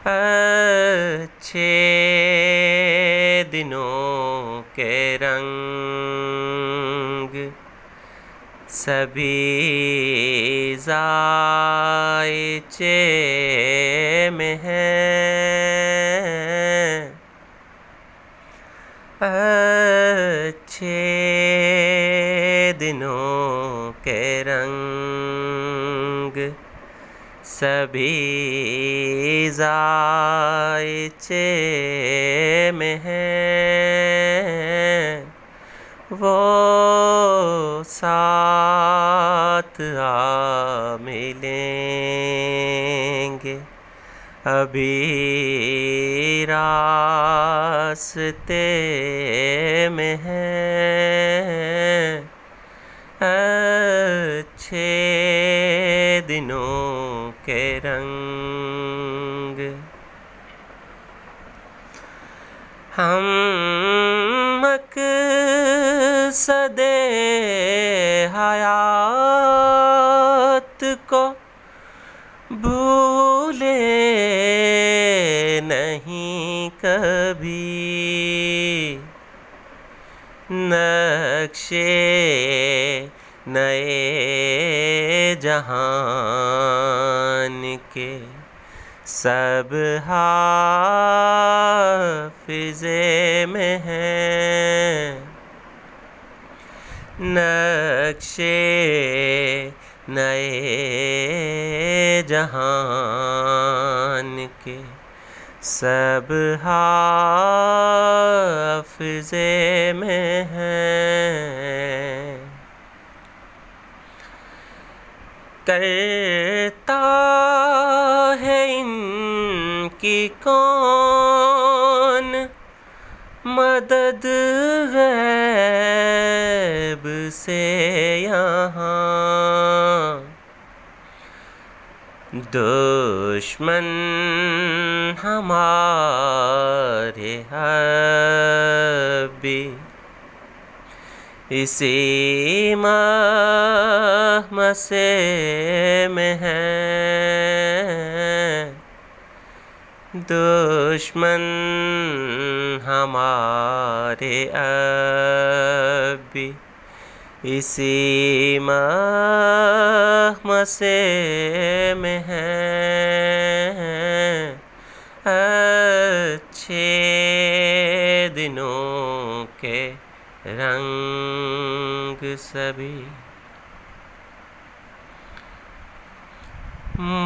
اچھے دنوں کے رنگ سبھی ذائچے میں ہیں، اچھے دنوں کے رنگ سبھی ذائچے میں ہیں، وہ ساتھ آ ملیں گے ابھی راستے میں ہیں، اچھے دنوں کے رنگ۔ ہم مقصد حیات کو بھولے نہیں کبھی، نقشے نئے جہان کے سب حافظے میں ہیں، نقشے نئے جہان کے سب حافظے میں ہیں، کرتا ہے ان کی کون مدد غیب سے یہاں، دشمن ہمارے اب بھی اسی محمسے میں ہیں، دشمن ہمارے اب بھی اسی محمسے میں ہیں، اچھے دنوں کے رنگ سبھی۔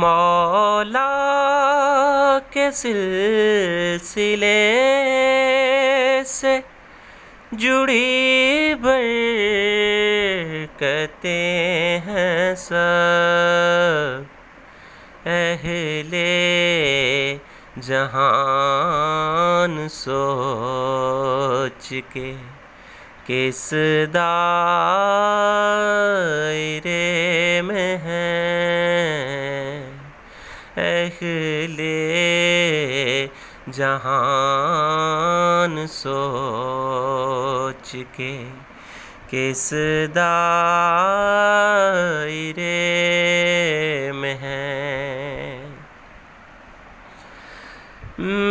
مولا کے سلسلے سے جڑی برکتیں ہیں سب، اہل جہان سوچ کے کس دائرے میں ہیں، اہل جہان سوچ کے کس دائرے میں ہیں،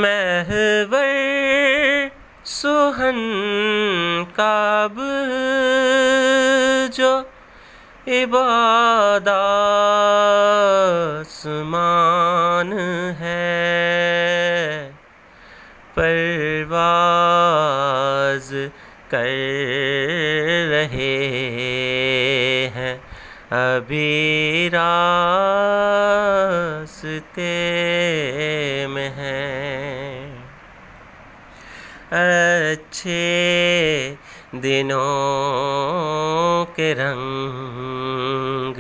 محور سہن کعب جو عباد آسمان ہے، پرواز کر رہے ہیں ابھی راستے میں ہیں، اچھے دنوں کے رنگ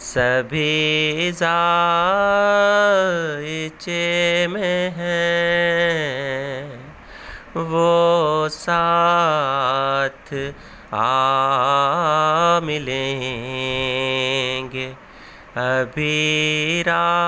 سبھی ذائچے میں ہیں، وہ ساتھ آ ملیں گے ابھی راستے